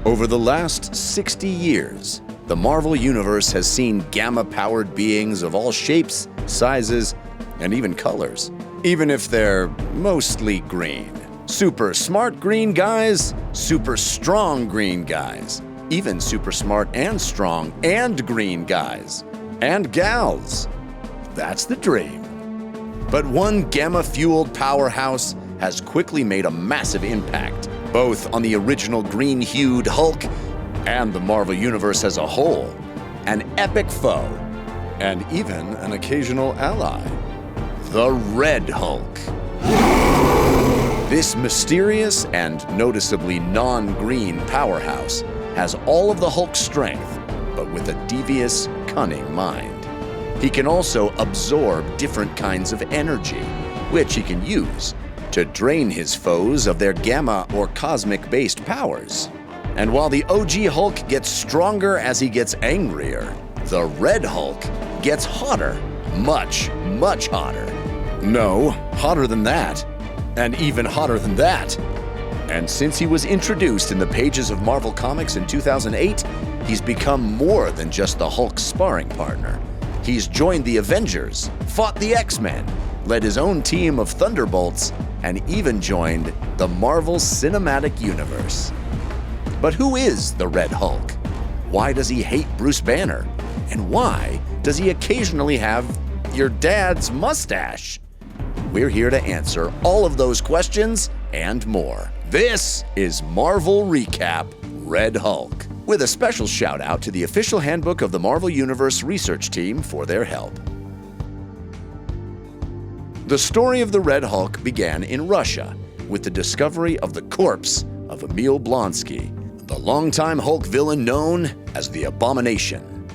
Over the last 60 years, the Marvel Universe has seen gamma-powered beings of all shapes, sizes, and even colors. Even if they're mostly green. Super smart green guys, super strong green guys, even super smart and strong and green guys. And gals. That's the dream. But one gamma-fueled powerhouse has quickly made a massive impact, both on the original green-hued Hulk and the Marvel Universe as a whole. An epic foe, and even an occasional ally. The Red Hulk. This mysterious and noticeably non-green powerhouse has all of the Hulk's strength, but with a devious, cunning mind. He can also absorb different kinds of energy, which he can use to drain his foes of their gamma or cosmic-based powers. And while the OG Hulk gets stronger as he gets angrier, the Red Hulk gets hotter. Much, much hotter. No, hotter than that. And even hotter than that. And since he was introduced in the pages of Marvel Comics in 2008, he's become more than just the Hulk's sparring partner. He's joined the Avengers, fought the X-Men, led his own team of Thunderbolts, and even joined the Marvel Cinematic Universe. But who is the Red Hulk? Why does he hate Bruce Banner? And why does he occasionally have your dad's mustache? We're here to answer all of those questions and more. This is Marvel Recap Red Hulk, with a special shout out to the official handbook of the Marvel Universe research team for their help. The story of the Red Hulk began in Russia with the discovery of the corpse of Emil Blonsky, the longtime Hulk villain known as the Abomination.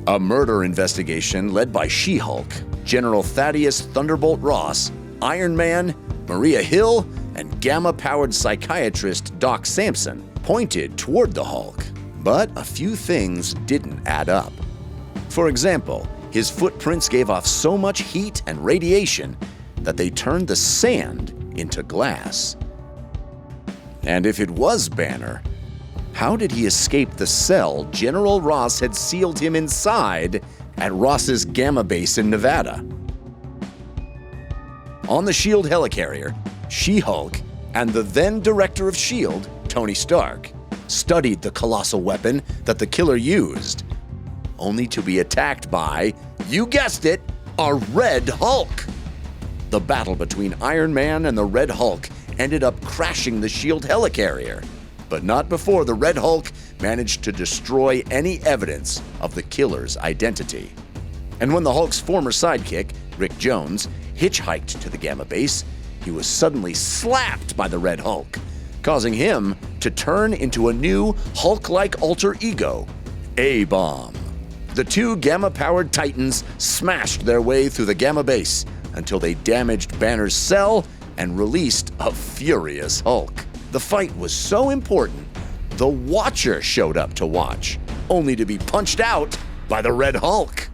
A murder investigation led by She-Hulk, General Thaddeus Thunderbolt Ross, Iron Man, Maria Hill, and gamma-powered psychiatrist Doc Samson pointed toward the Hulk. But a few things didn't add up. For example, his footprints gave off so much heat and radiation that they turned the sand into glass. And if it was Banner, how did he escape the cell General Ross had sealed him inside at Ross's Gamma base in Nevada? On the S.H.I.E.L.D. helicarrier, She-Hulk and the then director of S.H.I.E.L.D., Tony Stark, studied the colossal weapon that the killer used, only to be attacked by, you guessed it, a Red Hulk. The battle between Iron Man and the Red Hulk ended up crashing the S.H.I.E.L.D. helicarrier, but not before the Red Hulk managed to destroy any evidence of the killer's identity. And when the Hulk's former sidekick, Rick Jones, hitchhiked to the Gamma base, he was suddenly slapped by the Red Hulk, causing him to turn into a new Hulk-like alter ego, A-Bomb. The two Gamma-powered Titans smashed their way through the Gamma base until they damaged Banner's cell and released a furious Hulk. The fight was so important, the Watcher showed up to watch, only to be punched out by the Red Hulk.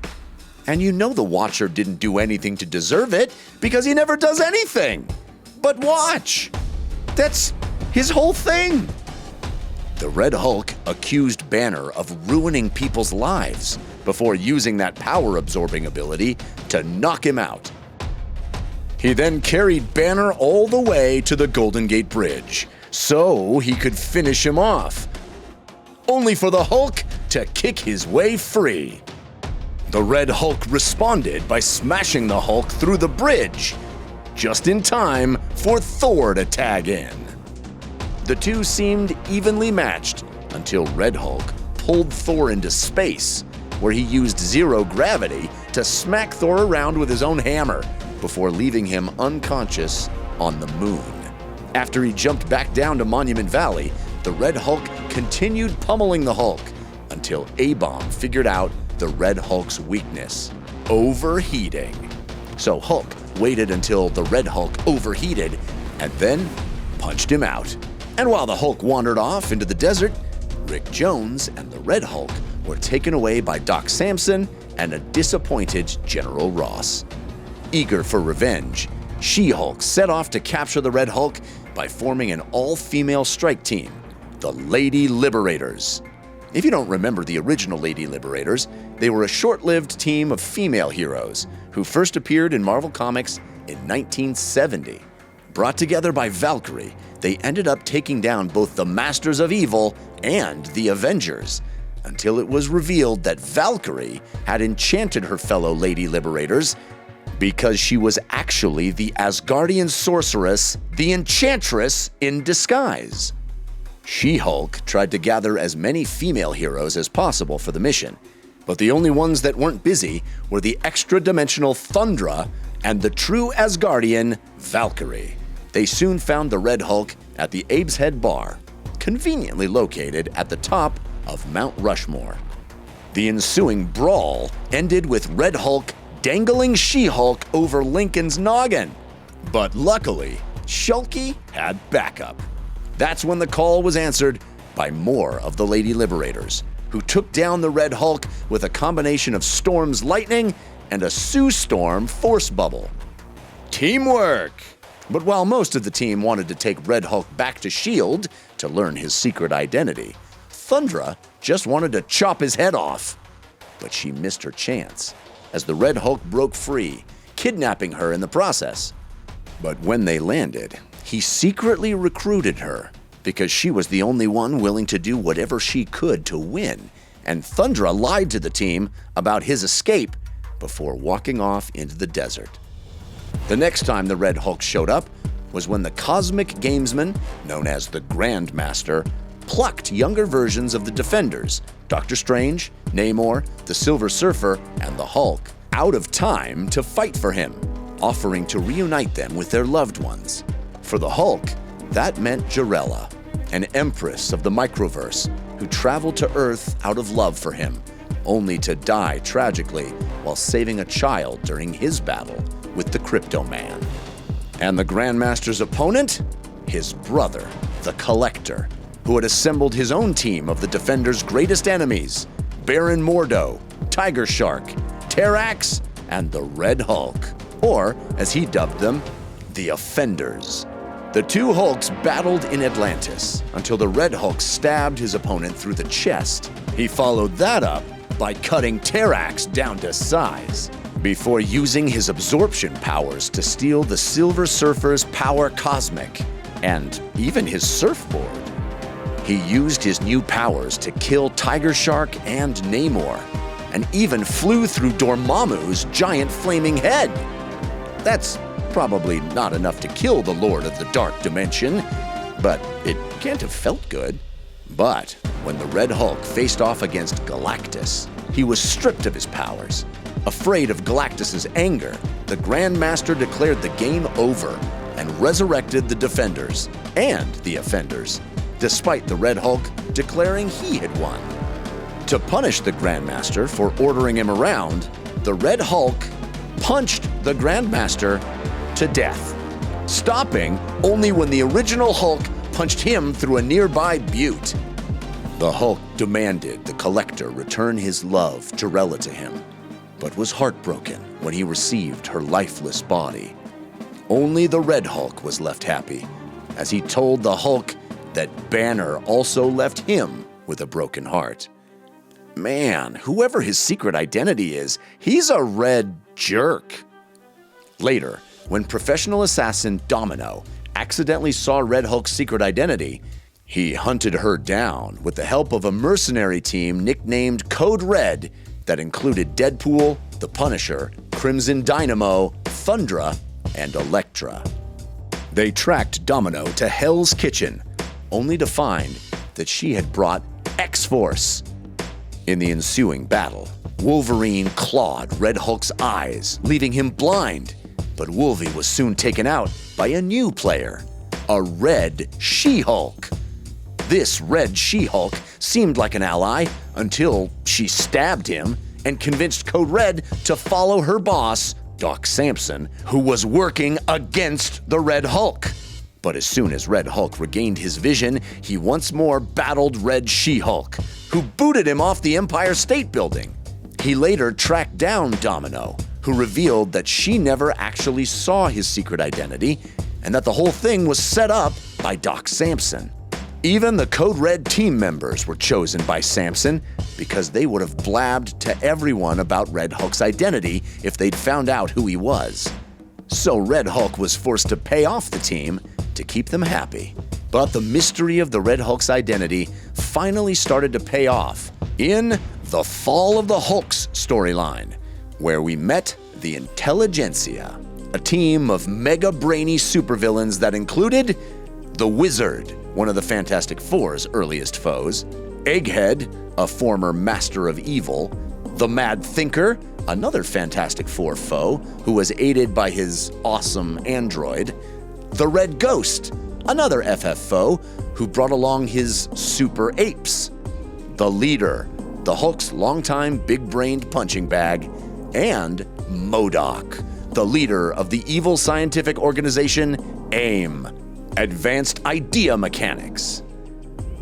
And you know the Watcher didn't do anything to deserve it, because he never does anything but watch. That's his whole thing. The Red Hulk accused Banner of ruining people's lives before using that power-absorbing ability to knock him out. He then carried Banner all the way to the Golden Gate Bridge so he could finish him off, only for the Hulk to kick his way free. The Red Hulk responded by smashing the Hulk through the bridge, just in time for Thor to tag in. The two seemed evenly matched until Red Hulk pulled Thor into space, where he used zero gravity to smack Thor around with his own hammer before leaving him unconscious on the moon. After he jumped back down to Monument Valley, the Red Hulk continued pummeling the Hulk until A-Bomb figured out the Red Hulk's weakness: overheating. So Hulk waited until the Red Hulk overheated and then punched him out. And while the Hulk wandered off into the desert, Rick Jones and the Red Hulk were taken away by Doc Samson and a disappointed General Ross. Eager for revenge, She-Hulk set off to capture the Red Hulk by forming an all-female strike team, the Lady Liberators. If you don't remember the original Lady Liberators, they were a short-lived team of female heroes who first appeared in Marvel Comics in 1970. Brought together by Valkyrie, they ended up taking down both the Masters of Evil and the Avengers, until it was revealed that Valkyrie had enchanted her fellow Lady Liberators because she was actually the Asgardian sorceress, the Enchantress in disguise. She-Hulk tried to gather as many female heroes as possible for the mission, but the only ones that weren't busy were the extra-dimensional Thundra and the true Asgardian Valkyrie. They soon found the Red Hulk at the Abe's Head Bar, conveniently located at the top of Mount Rushmore. The ensuing brawl ended with Red Hulk dangling She-Hulk over Lincoln's noggin. But luckily, Shulky had backup. That's when the call was answered by more of the Lady Liberators, who took down the Red Hulk with a combination of Storm's lightning and a Sue Storm force bubble. Teamwork! But while most of the team wanted to take Red Hulk back to S.H.I.E.L.D. to learn his secret identity, Thundra just wanted to chop his head off. But she missed her chance, as the Red Hulk broke free, kidnapping her in the process. But when they landed, he secretly recruited her because she was the only one willing to do whatever she could to win, and Thundra lied to the team about his escape before walking off into the desert. The next time the Red Hulk showed up was when the cosmic gamesman, known as the Grandmaster, plucked younger versions of the Defenders, Doctor Strange, Namor, the Silver Surfer, and the Hulk, out of time to fight for him, offering to reunite them with their loved ones. For the Hulk, that meant Jarella, an empress of the microverse who traveled to Earth out of love for him, only to die tragically while saving a child during his battle with the Crypto Man. And the Grandmaster's opponent? His brother, the Collector, who had assembled his own team of the Defenders' greatest enemies, Baron Mordo, Tiger Shark, Terrax, and the Red Hulk, or, as he dubbed them, the Offenders. The two Hulks battled in Atlantis until the Red Hulk stabbed his opponent through the chest. He followed that up by cutting Terrax down to size, before using his absorption powers to steal the Silver Surfer's power cosmic, and even his surfboard. He used his new powers to kill Tiger Shark and Namor, and even flew through Dormammu's giant flaming head. That's probably not enough to kill the Lord of the Dark Dimension, but it can't have felt good. But when the Red Hulk faced off against Galactus, he was stripped of his powers. Afraid of Galactus's anger, the Grandmaster declared the game over and resurrected the Defenders and the Offenders, despite the Red Hulk declaring he had won. To punish the Grandmaster for ordering him around, the Red Hulk punched the Grandmaster to death, stopping only when the original Hulk punched him through a nearby butte. The Hulk demanded the Collector return his love, Jarella, to him, but was heartbroken when he received her lifeless body. Only the Red Hulk was left happy, as he told the Hulk that Banner also left him with a broken heart. Man, whoever his secret identity is, he's a red jerk. Later, when professional assassin Domino accidentally saw Red Hulk's secret identity, he hunted her down with the help of a mercenary team nicknamed Code Red that included Deadpool, the Punisher, Crimson Dynamo, Thundra, and Elektra. They tracked Domino to Hell's Kitchen, only to find that she had brought X-Force. In the ensuing battle, Wolverine clawed Red Hulk's eyes, leaving him blind, but Wolvie was soon taken out by a new player, a Red She-Hulk. This Red She-Hulk seemed like an ally until she stabbed him and convinced Code Red to follow her boss, Doc Samson, who was working against the Red Hulk. But as soon as Red Hulk regained his vision, he once more battled Red She-Hulk, who booted him off the Empire State Building. He later tracked down Domino, who revealed that she never actually saw his secret identity and that the whole thing was set up by Doc Samson. Even the Code Red team members were chosen by Samson because they would have blabbed to everyone about Red Hulk's identity if they'd found out who he was. So Red Hulk was forced to pay off the team to keep them happy. But the mystery of the Red Hulk's identity finally started to pay off in the Fall of the Hulks storyline, where we met the Intelligentsia, a team of mega-brainy supervillains that included the Wizard, one of the Fantastic Four's earliest foes, Egghead, a former master of evil, the Mad Thinker, another Fantastic Four foe who was aided by his awesome android, the Red Ghost, another FF foe who brought along his super apes, the Leader, the Hulk's longtime big-brained punching bag, and MODOK, the leader of the evil scientific organization AIM, Advanced Idea Mechanics.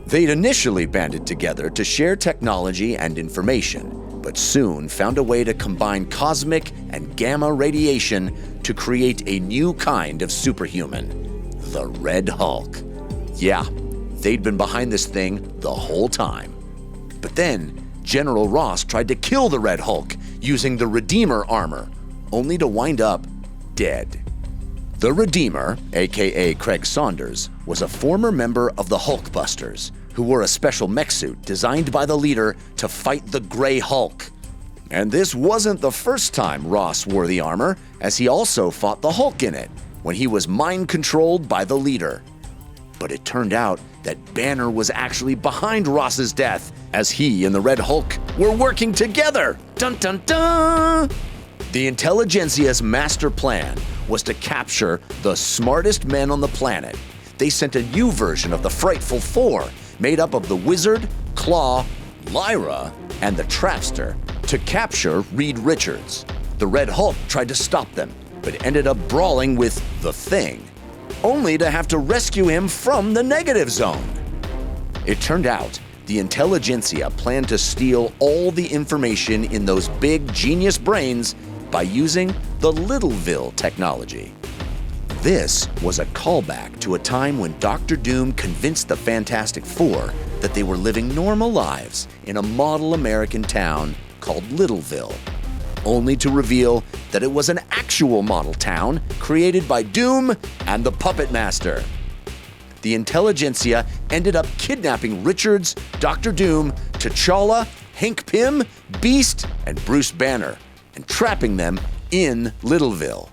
They'd initially banded together to share technology and information, but soon found a way to combine cosmic and gamma radiation to create a new kind of superhuman, the Red Hulk. Yeah, they'd been behind this thing the whole time. But then, General Ross tried to kill the Red Hulk using the Redeemer armor, only to wind up dead. The Redeemer, aka Craig Saunders, was a former member of the Hulkbusters, who wore a special mech suit designed by the Leader to fight the Grey Hulk. And this wasn't the first time Ross wore the armor, as he also fought the Hulk in it, when he was mind-controlled by the Leader. But it turned out that Banner was actually behind Ross's death, as he and the Red Hulk were working together. Dun dun dun! The Intelligentsia's master plan was to capture the smartest men on the planet. They sent a new version of the Frightful Four, made up of the Wizard, Claw, Lyra, and the Trapster, to capture Reed Richards. The Red Hulk tried to stop them, but ended up brawling with the Thing, only to have to rescue him from the negative zone. It turned out the Intelligentsia planned to steal all the information in those big genius brains by using the Littleville technology. This was a callback to a time when Dr. Doom convinced the Fantastic Four that they were living normal lives in a model American town called Littleville, only to reveal that it was an actual model town created by Doom and the Puppet Master. The Intelligentsia ended up kidnapping Richards, Dr. Doom, T'Challa, Hank Pym, Beast, and Bruce Banner, and trapping them in Littleville.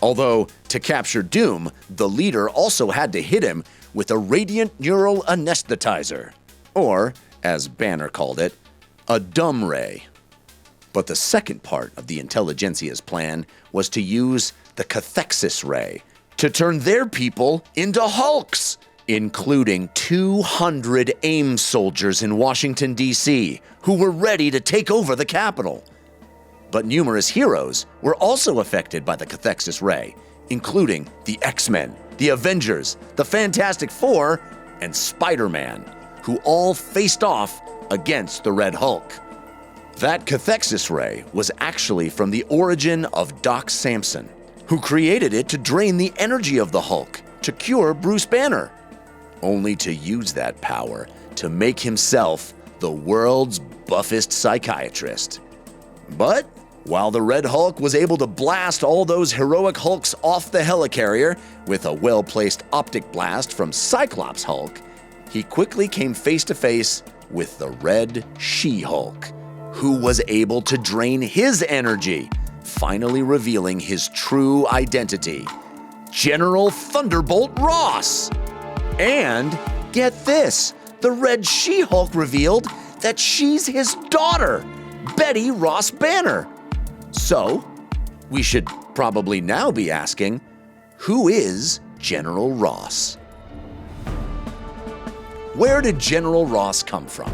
Although, to capture Doom, the Leader also had to hit him with a radiant neural anesthetizer, or, as Banner called it, a dumb ray. But the second part of the Intelligentsia's plan was to use the Cathexis Ray to turn their people into Hulks, including 200 AIM soldiers in Washington, D.C., who were ready to take over the Capitol. But numerous heroes were also affected by the Cathexis Ray, including the X-Men, the Avengers, the Fantastic Four, and SpiderMan, who all faced off against the Red Hulk. That Cathexis Ray was actually from the origin of Doc Samson, who created it to drain the energy of the Hulk to cure Bruce Banner, only to use that power to make himself the world's buffest psychiatrist. But while the Red Hulk was able to blast all those heroic Hulks off the helicarrier with a well-placed optic blast from Cyclops Hulk, he quickly came face-to-face with the Red She-Hulk, who was able to drain his energy, finally revealing his true identity, General Thunderbolt Ross. And get this, the Red She-Hulk revealed that she's his daughter, Betty Ross Banner. So, we should probably now be asking, who is General Ross? Where did General Ross come from?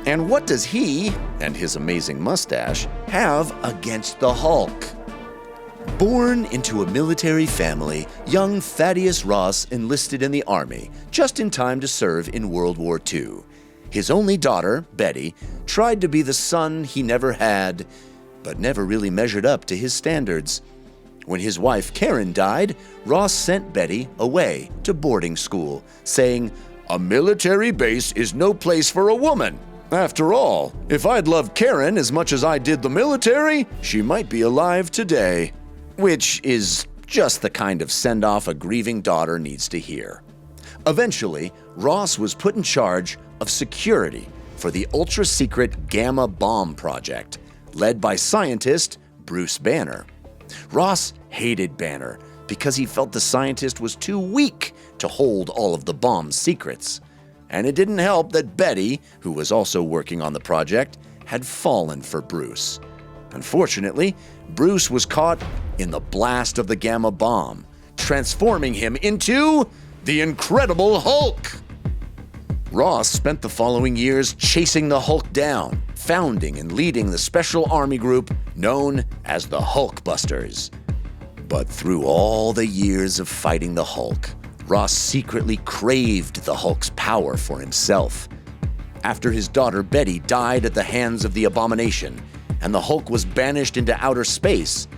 And what does he, and his amazing mustache, have against the Hulk? Born into a military family, young Thaddeus Ross enlisted in the Army, just in time to serve in World War II. His only daughter, Betty, tried to be the son he never had, but never really measured up to his standards. When his wife Karen died, Ross sent Betty away to boarding school, saying, "A military base is no place for a woman. After all, if I'd loved Karen as much as I did the military, she might be alive today." Which is just the kind of send-off a grieving daughter needs to hear. Eventually, Ross was put in charge of security for the ultra-secret Gamma Bomb Project, led by scientist Bruce Banner. Ross hated Banner because he felt the scientist was too weak to hold all of the bomb's secrets. And it didn't help that Betty, who was also working on the project, had fallen for Bruce. Unfortunately, Bruce was caught in the blast of the Gamma Bomb, transforming him into the Incredible Hulk. Ross spent the following years chasing the Hulk down, founding and leading the special army group known as the Hulkbusters. But through all the years of fighting the Hulk, Ross secretly craved the Hulk's power for himself. After his daughter Betty died at the hands of the Abomination, and the Hulk was banished into outer space,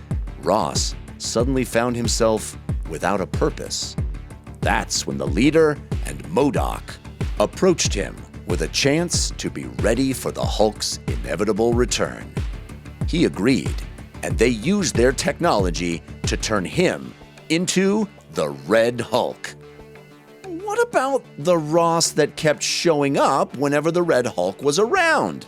Ross suddenly found himself without a purpose. That's when the leader and MODOK approached him with a chance to be ready for the Hulk's inevitable return. He agreed, and they used their technology to turn him into the Red Hulk. What about the Ross that kept showing up whenever the Red Hulk was around?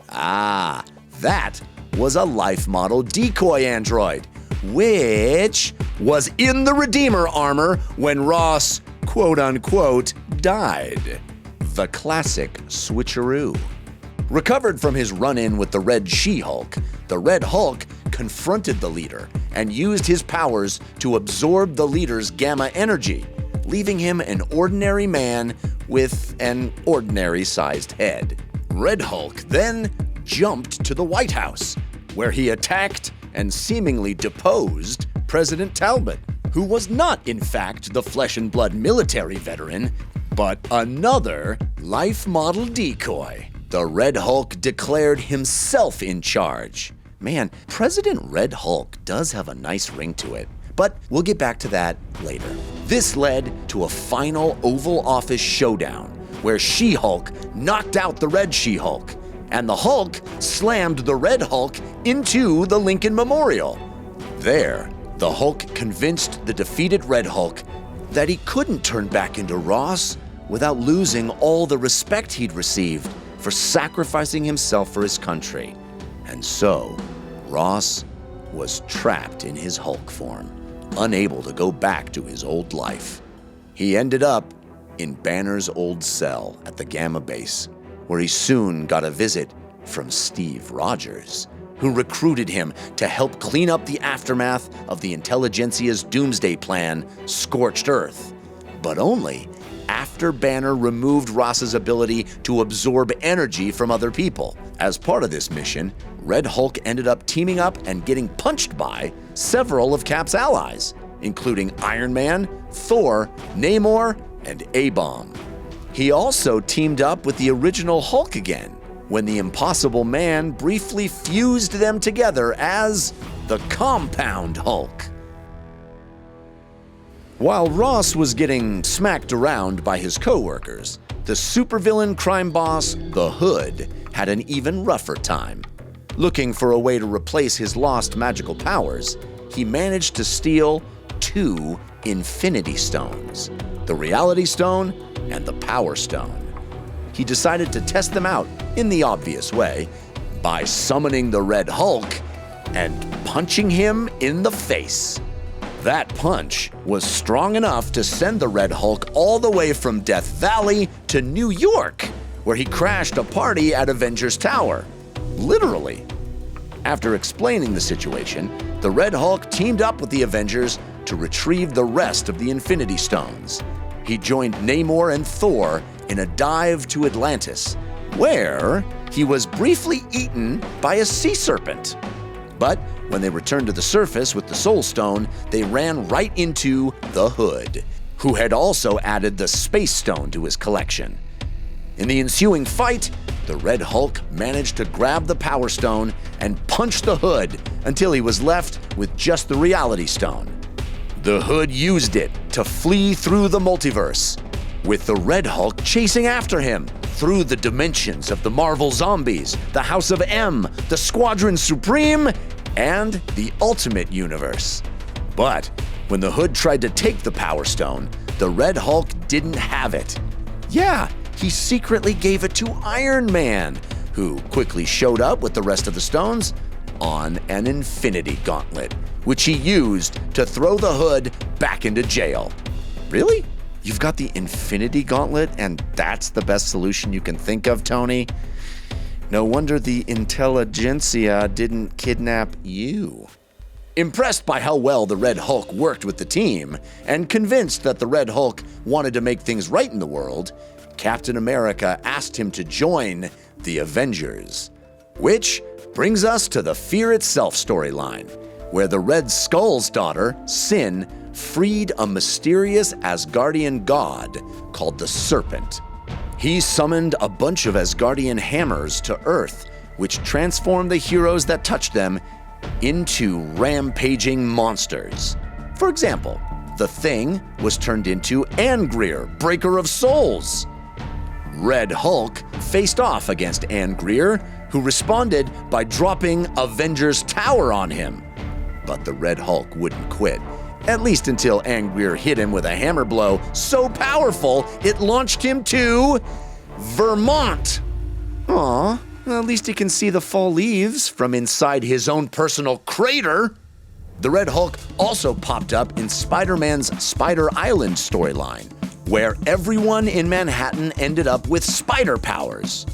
Ah, that was a life model decoy android, which was in the Redeemer armor when Ross, quote-unquote, died. The classic switcheroo. Recovered from his run-in with the Red She-Hulk, the Red Hulk confronted the leader and used his powers to absorb the leader's gamma energy, leaving him an ordinary man with an ordinary-sized head. Red Hulk then jumped to the White House, where he attacked and seemingly deposed President Talbot, who was not, in fact, the flesh-and-blood military veteran, but another life model decoy. The Red Hulk declared himself in charge. Man, President Red Hulk does have a nice ring to it, but we'll get back to that later. This led to a final Oval Office showdown, where She-Hulk knocked out the Red She-Hulk, and the Hulk slammed the Red Hulk into the Lincoln Memorial. There, the Hulk convinced the defeated Red Hulk that he couldn't turn back into Ross without losing all the respect he'd received for sacrificing himself for his country. And so, Ross was trapped in his Hulk form, unable to go back to his old life. He ended up in Banner's old cell at the Gamma base, where he soon got a visit from Steve Rogers, who recruited him to help clean up the aftermath of the Intelligentsia's doomsday plan, Scorched Earth, but only after Banner removed Ross's ability to absorb energy from other people. As part of this mission, Red Hulk ended up teaming up and getting punched by several of Cap's allies, including Iron Man, Thor, Namor, and A-Bomb. He also teamed up with the original Hulk again, when the Impossible Man briefly fused them together as the Compound Hulk. While Ross was getting smacked around by his co-workers, the supervillain crime boss, the Hood, had an even rougher time. Looking for a way to replace his lost magical powers, he managed to steal 2 Infinity Stones, the Reality Stone and the Power Stone. He decided to test them out in the obvious way by summoning the Red Hulk and punching him in the face. That punch was strong enough to send the Red Hulk all the way from Death Valley to New York, where he crashed a party at Avengers Tower. Literally. After explaining the situation, the Red Hulk teamed up with the Avengers to retrieve the rest of the Infinity Stones. He joined Namor and Thor in a dive to Atlantis, where he was briefly eaten by a sea serpent. But when they returned to the surface with the Soul Stone, they ran right into the Hood, who had also added the Space Stone to his collection. In the ensuing fight, the Red Hulk managed to grab the Power Stone and punch the Hood until he was left with just the Reality Stone. The Hood used it to flee through the multiverse, with the Red Hulk chasing after him through the dimensions of the Marvel Zombies, the House of M, the Squadron Supreme, and the Ultimate Universe. But when the Hood tried to take the Power Stone, the Red Hulk didn't have it. Yeah, he secretly gave it to Iron Man, who quickly showed up with the rest of the stones on an Infinity Gauntlet, which he used to throw the Hood back into jail. Really? You've got the Infinity Gauntlet, and that's the best solution you can think of, Tony? No wonder the intelligentsia didn't kidnap you. Impressed by how well the Red Hulk worked with the team, and convinced that the Red Hulk wanted to make things right in the world, Captain America asked him to join the Avengers. Which brings us to the Fear Itself storyline, where the Red Skull's daughter, Sin, freed a mysterious Asgardian god called the Serpent. He summoned a bunch of Asgardian hammers to Earth, which transformed the heroes that touched them into rampaging monsters. For example, the Thing was turned into Angreer, Breaker of Souls. Red Hulk faced off against Angreer, who responded by dropping Avengers Tower on him. But the Red Hulk wouldn't quit, at least until Angreer hit him with a hammer blow so powerful it launched him to Vermont. Aw, at least he can see the fall leaves from inside his own personal crater. The Red Hulk also popped up in Spider-Man's Spider Island storyline, where everyone in Manhattan ended up with spider powers.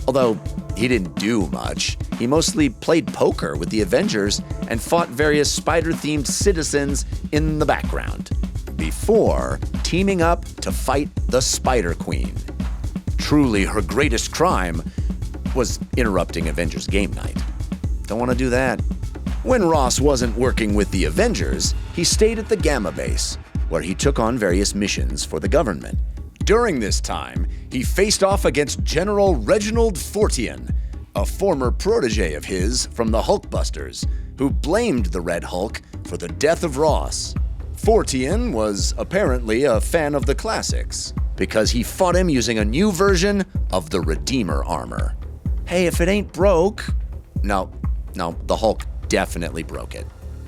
Although he didn't do much, he mostly played poker with the Avengers and fought various spider-themed citizens in the background, before teaming up to fight the Spider Queen. Truly, her greatest crime was interrupting Avengers game night. Don't want to do that. When Ross wasn't working with the Avengers, he stayed at the Gamma Base, where he took on various missions for the government. During this time, he faced off against General Reginald Fortean, a former protege of his from the Hulkbusters, who blamed the Red Hulk for the death of Ross. Fortean was apparently a fan of the classics, because he fought him using a new version of the Redeemer armor. Hey, if it ain't broke... No, the Hulk definitely broke it.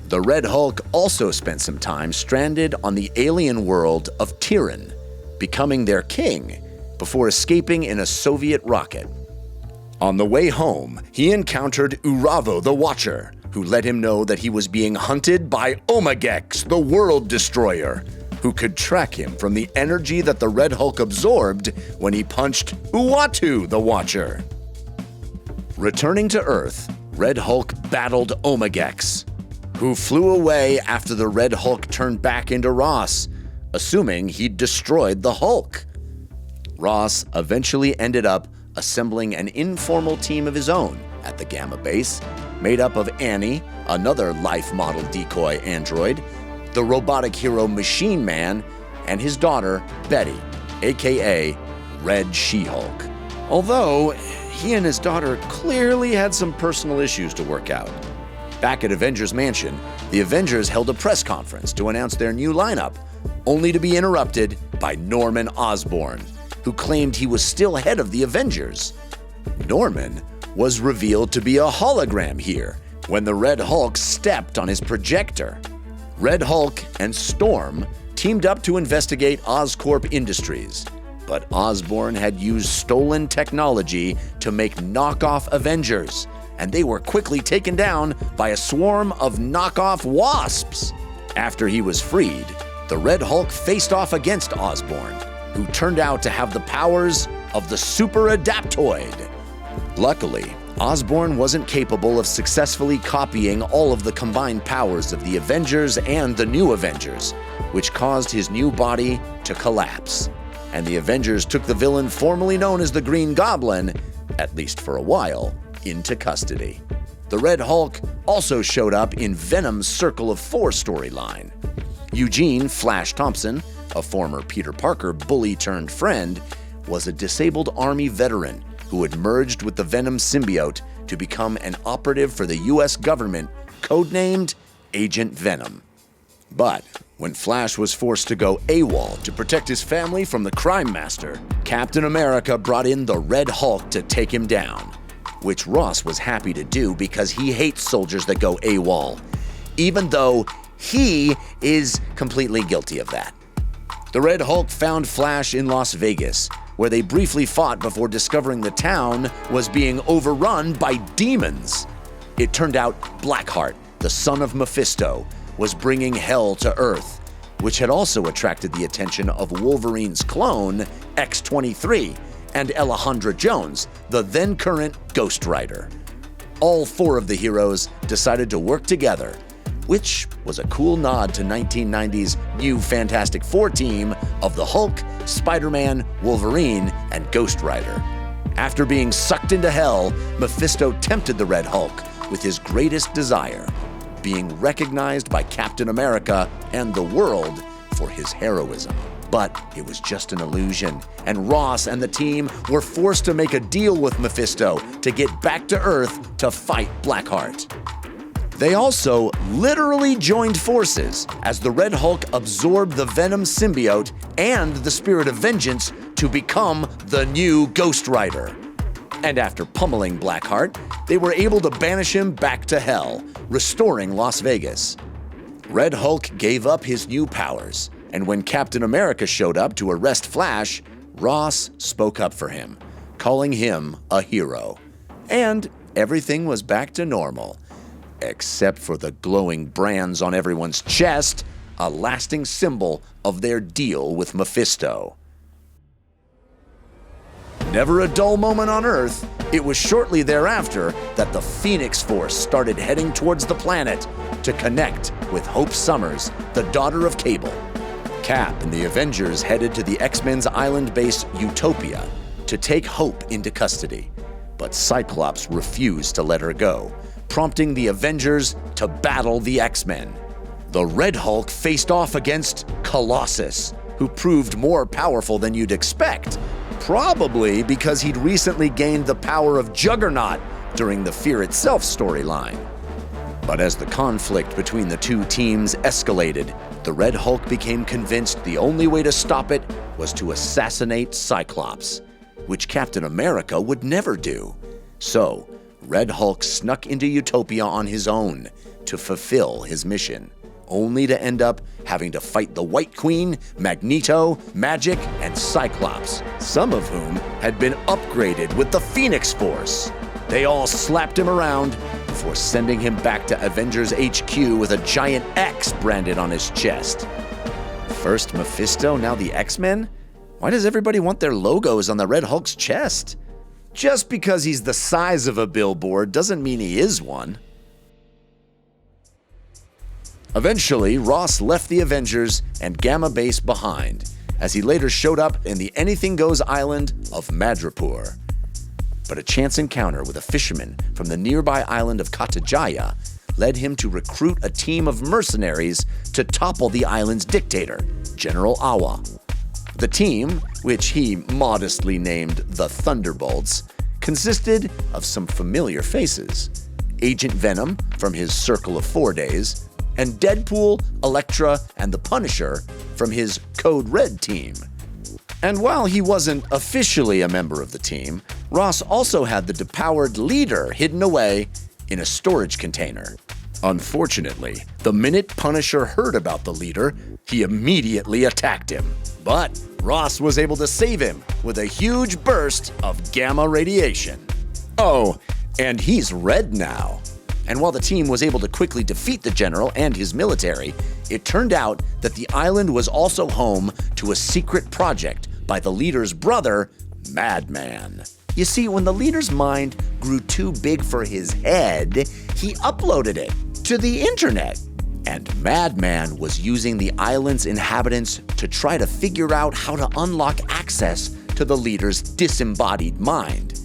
The Red Hulk also spent some time stranded on the alien world of Tyrann, becoming their king before escaping in a Soviet rocket. On the way home, he encountered Uravo the Watcher, who let him know that he was being hunted by Omegex, the World Destroyer, who could track him from the energy that the Red Hulk absorbed when he punched Uatu the Watcher. Returning to Earth, Red Hulk battled Omegex, who flew away after the Red Hulk turned back into Ross, assuming he'd destroyed the Hulk. Ross eventually ended up assembling an informal team of his own at the Gamma Base, made up of Annie, another life model decoy android, the robotic hero Machine Man, and his daughter, Betty, aka Red She-Hulk. Although, he and his daughter clearly had some personal issues to work out. Back at Avengers Mansion, the Avengers held a press conference to announce their new lineup, only to be interrupted by Norman Osborn, who claimed he was still head of the Avengers. Norman was revealed to be a hologram here when the Red Hulk stepped on his projector. Red Hulk and Storm teamed up to investigate Oscorp Industries, but Osborn had used stolen technology to make knockoff Avengers, and they were quickly taken down by a swarm of knockoff wasps. After he was freed, the Red Hulk faced off against Osborn, who turned out to have the powers of the Super Adaptoid. Luckily, Osborn wasn't capable of successfully copying all of the combined powers of the Avengers and the New Avengers, which caused his new body to collapse. And the Avengers took the villain formerly known as the Green Goblin, at least for a while, into custody. The Red Hulk also showed up in Venom's Circle of Four storyline. Eugene Flash Thompson, a former Peter Parker bully-turned-friend, was a disabled Army veteran who had merged with the Venom symbiote to become an operative for the US government, codenamed Agent Venom. But When Flash was forced to go AWOL to protect his family from the Crime Master, Captain America brought in the Red Hulk to take him down, which Ross was happy to do because he hates soldiers that go AWOL, even though he is completely guilty of that. The Red Hulk found Flash in Las Vegas, where they briefly fought before discovering the town was being overrun by demons. It turned out Blackheart, the son of Mephisto, was bringing hell to Earth, which had also attracted the attention of Wolverine's clone, X-23, and Alejandra Jones, the then-current Ghost Rider. All four of the heroes decided to work together, which was a cool nod to 1990's new Fantastic Four team of the Hulk, SpiderMan, Wolverine, and Ghost Rider. After being sucked into hell, Mephisto tempted the Red Hulk with his greatest desire, being recognized by Captain America and the world for his heroism. But it was just an illusion, and Ross and the team were forced to make a deal with Mephisto to get back to Earth to fight Blackheart. They also literally joined forces as the Red Hulk absorbed the Venom symbiote and the Spirit of Vengeance to become the new Ghost Rider. And after pummeling Blackheart, they were able to banish him back to hell, restoring Las Vegas. Red Hulk gave up his new powers, and when Captain America showed up to arrest Flash, Ross spoke up for him, calling him a hero. And everything was back to normal, except for the glowing brands on everyone's chest, a lasting symbol of their deal with Mephisto. Never a dull moment on Earth, it was shortly thereafter that the Phoenix Force started heading towards the planet to connect with Hope Summers, the daughter of Cable. Cap and the Avengers headed to the X-Men's island base Utopia to take Hope into custody, but Cyclops refused to let her go, prompting the Avengers to battle the X-Men. The Red Hulk faced off against Colossus, who proved more powerful than you'd expect, probably because he'd recently gained the power of Juggernaut during the Fear Itself storyline. But as the conflict between the two teams escalated, the Red Hulk became convinced the only way to stop it was to assassinate Cyclops, which Captain America would never do. So, Red Hulk snuck into Utopia on his own to fulfill his mission, only to end up having to fight the White Queen, Magneto, Magic, and Cyclops, some of whom had been upgraded with the Phoenix Force. They all slapped him around before sending him back to Avengers HQ with a giant X branded on his chest. First Mephisto, now the X-Men? Why does everybody want their logos on the Red Hulk's chest? Just because he's the size of a billboard doesn't mean he is one. Eventually, Ross left the Avengers and Gamma Base behind, as he later showed up in the Anything Goes island of Madripoor. But a chance encounter with a fisherman from the nearby island of Katajaya led him to recruit a team of mercenaries to topple the island's dictator, General Awa. The team, which he modestly named the Thunderbolts, consisted of some familiar faces: Agent Venom from his Circle of 4 days, and Deadpool, Elektra, and the Punisher from his Code Red team. And while he wasn't officially a member of the team, Ross also had the depowered leader hidden away in a storage container. Unfortunately, the minute Punisher heard about the leader, he immediately attacked him. But Ross was able to save him with a huge burst of gamma radiation. Oh, and he's red now. And while the team was able to quickly defeat the general and his military, it turned out that the island was also home to a secret project by the leader's brother, Madman. You see, when the leader's mind grew too big for his head, he uploaded it to the internet. And Madman was using the island's inhabitants to try to figure out how to unlock access to the leader's disembodied mind.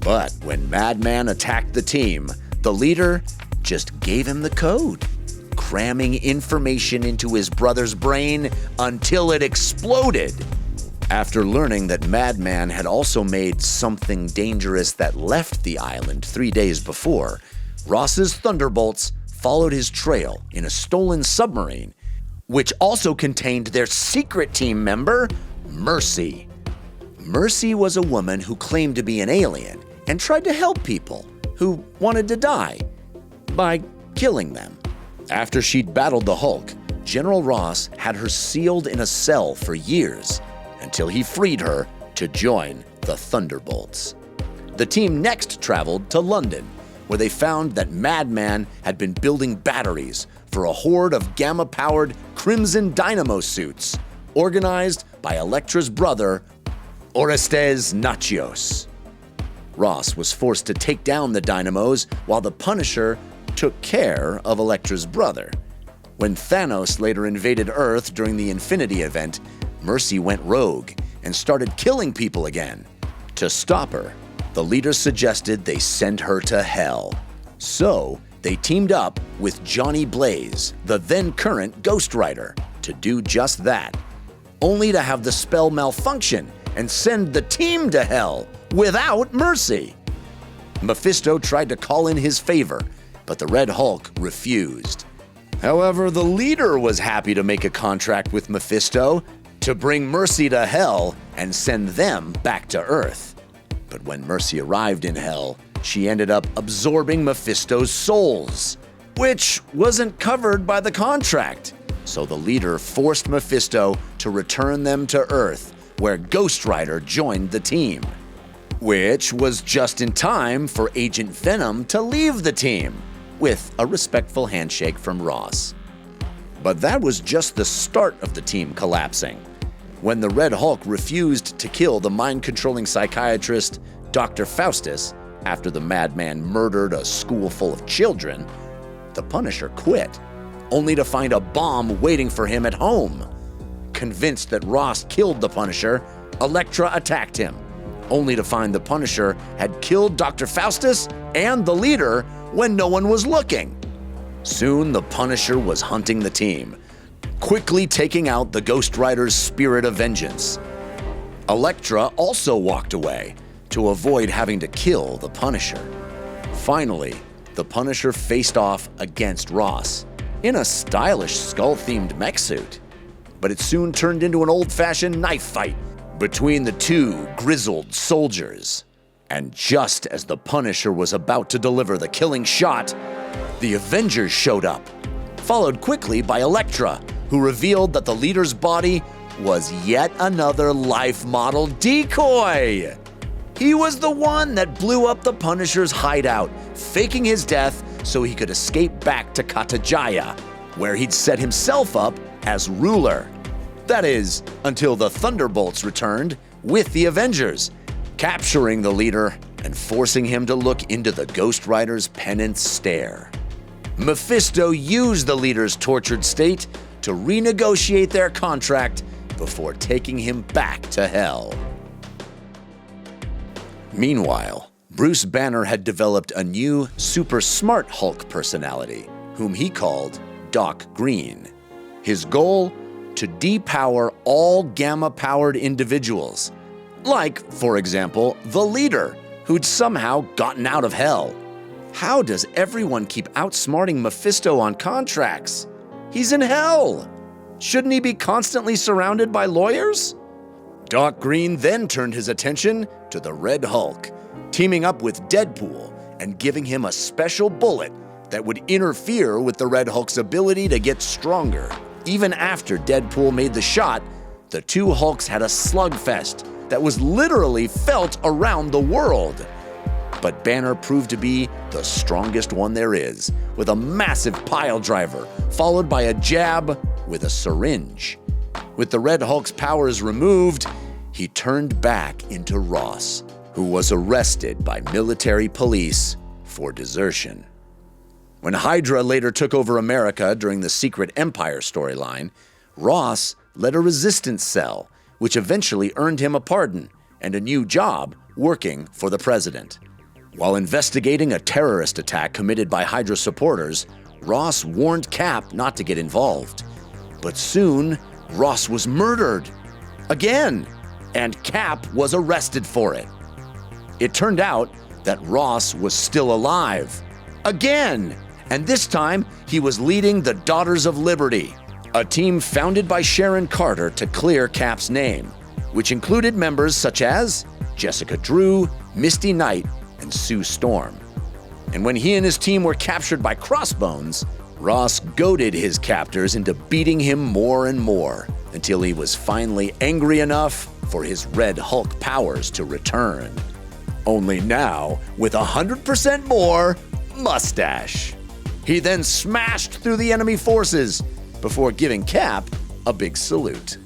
But when Madman attacked the team, the leader just gave him the code, cramming information into his brother's brain until it exploded. After learning that Madman had also made something dangerous that left the island 3 days before, Ross's Thunderbolts followed his trail in a stolen submarine, which also contained their secret team member, Mercy. Mercy was a woman who claimed to be an alien and tried to help people who wanted to die by killing them. After she'd battled the Hulk, General Ross had her sealed in a cell for years until he freed her to join the Thunderbolts. The team next traveled to London, where they found that Madman had been building batteries for a horde of gamma-powered Crimson Dynamo suits, organized by Elektra's brother, Orestes Nachios. Ross was forced to take down the Dynamos while the Punisher took care of Elektra's brother. When Thanos later invaded Earth during the Infinity event, Mercy went rogue and started killing people again. To stop her, the leaders suggested they send her to hell. So they teamed up with Johnny Blaze, the then current Ghost Rider, to do just that, only to have the spell malfunction and send the team to hell without Mercy. Mephisto tried to call in his favor, but the Red Hulk refused. However, the leader was happy to make a contract with Mephisto to bring Mercy to hell and send them back to Earth. But when Mercy arrived in hell, she ended up absorbing Mephisto's souls, which wasn't covered by the contract. So the leader forced Mephisto to return them to Earth, where Ghost Rider joined the team, which was just in time for Agent Venom to leave the team, with a respectful handshake from Ross. But that was just the start of the team collapsing. When the Red Hulk refused to kill the mind-controlling psychiatrist Dr. Faustus after the Madman murdered a school full of children, the Punisher quit, only to find a bomb waiting for him at home. Convinced that Ross killed the Punisher, Elektra attacked him, only to find the Punisher had killed Dr. Faustus and the leader when no one was looking. Soon the Punisher was hunting the team, quickly taking out the Ghost Rider's spirit of vengeance. Elektra also walked away to avoid having to kill the Punisher. Finally, the Punisher faced off against Ross in a stylish skull-themed mech suit. But it soon turned into an old-fashioned knife fight between the two grizzled soldiers. And just as the Punisher was about to deliver the killing shot, the Avengers showed up, followed quickly by Elektra, who revealed that the leader's body was yet another life model decoy. He was the one that blew up the Punisher's hideout, faking his death so he could escape back to Katajaya, where he'd set himself up as ruler. That is, until the Thunderbolts returned with the Avengers, capturing the leader and forcing him to look into the Ghost Rider's penance stare. Mephisto used the leader's tortured state to renegotiate their contract before taking him back to hell. Meanwhile, Bruce Banner had developed a new super smart Hulk personality, whom he called Doc Green. His goal? To depower all gamma-powered individuals, like, for example, the leader, who'd somehow gotten out of hell. How does everyone keep outsmarting Mephisto on contracts? He's in hell! Shouldn't he be constantly surrounded by lawyers? Doc Green then turned his attention to the Red Hulk, teaming up with Deadpool and giving him a special bullet that would interfere with the Red Hulk's ability to get stronger. Even after Deadpool made the shot, the two Hulks had a slugfest that was literally felt around the world. But Banner proved to be the strongest one there is, with a massive pile driver, followed by a jab with a syringe. With the Red Hulk's powers removed, he turned back into Ross, who was arrested by military police for desertion. When Hydra later took over America during the Secret Empire storyline, Ross led a resistance cell, which eventually earned him a pardon and a new job working for the president. While investigating a terrorist attack committed by Hydra supporters, Ross warned Cap not to get involved. But soon, Ross was murdered. Again, and Cap was arrested for it. It turned out that Ross was still alive. Again! And this time, he was leading the Daughters of Liberty, a team founded by Sharon Carter to clear Cap's name, which included members such as Jessica Drew, Misty Knight, and Sue Storm. And when he and his team were captured by Crossbones, Ross goaded his captors into beating him more and more until he was finally angry enough for his Red Hulk powers to return. Only now with 100% more mustache. He then smashed through the enemy forces before giving Cap a big salute.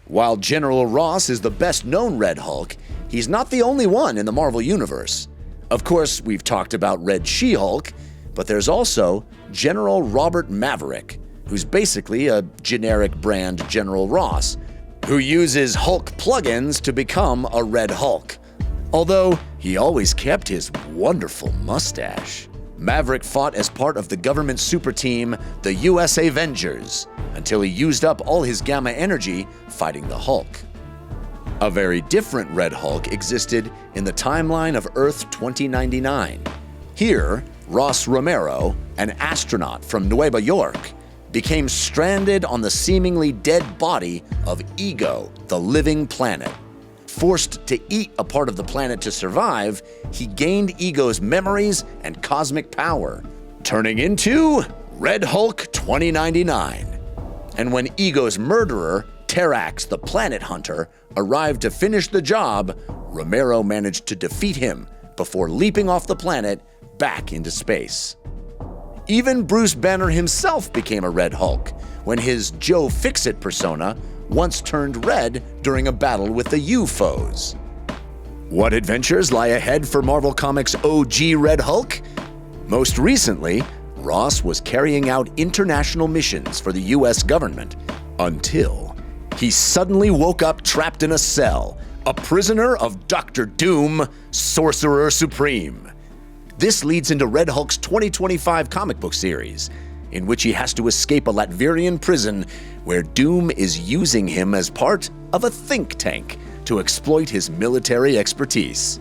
While General Ross is the best-known Red Hulk, he's not the only one in the Marvel Universe. Of course, we've talked about Red She-Hulk, but there's also General Robert Maverick, who's basically a generic brand General Ross, who uses Hulk plugins to become a Red Hulk. Although he always kept his wonderful mustache. Maverick fought as part of the government super team, the US Avengers, until he used up all his gamma energy fighting the Hulk. A very different Red Hulk existed in the timeline of Earth 2099. Here, Ross Romero, an astronaut from Nueva York, became stranded on the seemingly dead body of Ego, the living planet. Forced to eat a part of the planet to survive, he gained Ego's memories and cosmic power, turning into Red Hulk 2099. And when Ego's murderer, Terrax the Planet Hunter, arrived to finish the job, Romero managed to defeat him before leaping off the planet back into space. Even Bruce Banner himself became a Red Hulk when his Joe Fixit persona once turned red during a battle with the U-Foes. What adventures lie ahead for Marvel Comics' OG Red Hulk? Most recently, Ross was carrying out international missions for the US government until he suddenly woke up trapped in a cell, a prisoner of Dr. Doom, Sorcerer Supreme. This leads into Red Hulk's 2025 comic book series, in which he has to escape a Latvian prison where Doom is using him as part of a think tank to exploit his military expertise.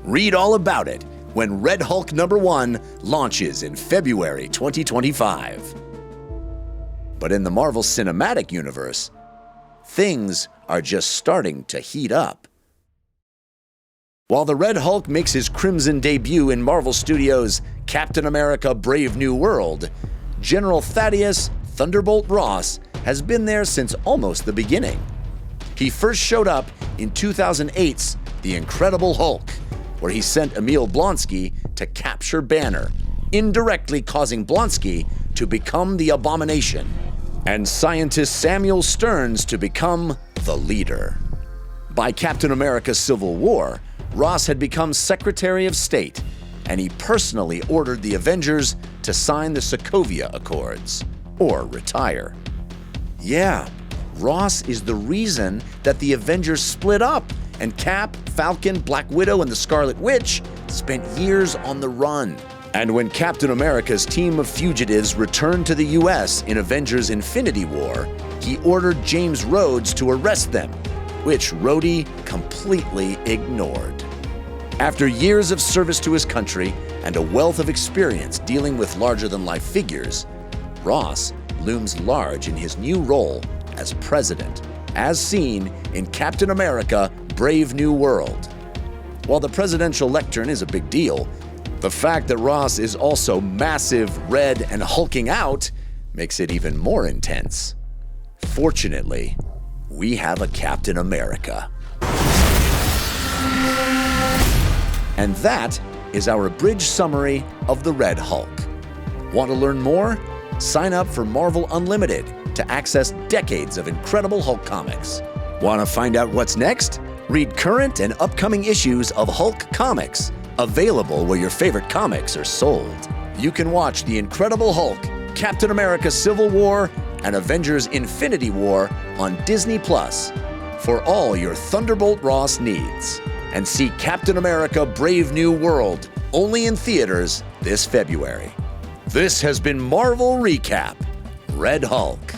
Read all about it when Red Hulk #1 launches in February 2025. But in the Marvel Cinematic Universe, things are just starting to heat up. While the Red Hulk makes his crimson debut in Marvel Studios' Captain America: Brave New World, General Thaddeus Thunderbolt Ross has been there since almost the beginning. He first showed up in 2008's The Incredible Hulk, where he sent Emil Blonsky to capture Banner, indirectly causing Blonsky to become the Abomination, and scientist Samuel Stearns to become the leader. By Captain America: Civil War, Ross had become Secretary of State, and he personally ordered the Avengers to sign the Sokovia Accords, or retire. Yeah, Ross is the reason that the Avengers split up, and Cap, Falcon, Black Widow, and the Scarlet Witch spent years on the run. And when Captain America's team of fugitives returned to the US in Avengers: Infinity War, he ordered James Rhodes to arrest them, which Rhodey completely ignored. After years of service to his country and a wealth of experience dealing with larger-than-life figures, Ross looms large in his new role as president, as seen in Captain America: Brave New World. While the presidential lectern is a big deal, the fact that Ross is also massive, red, and hulking out makes it even more intense. Fortunately, we have a Captain America. And that is our abridged summary of the Red Hulk. Want to learn more? Sign up for Marvel Unlimited to access decades of incredible Hulk comics. Want to find out what's next? Read current and upcoming issues of Hulk comics, available where your favorite comics are sold. You can watch The Incredible Hulk, Captain America: Civil War, and Avengers: Infinity War on Disney Plus for all your Thunderbolt Ross needs. And see Captain America: Brave New World only in theaters this February. This has been Marvel Recap: Red Hulk.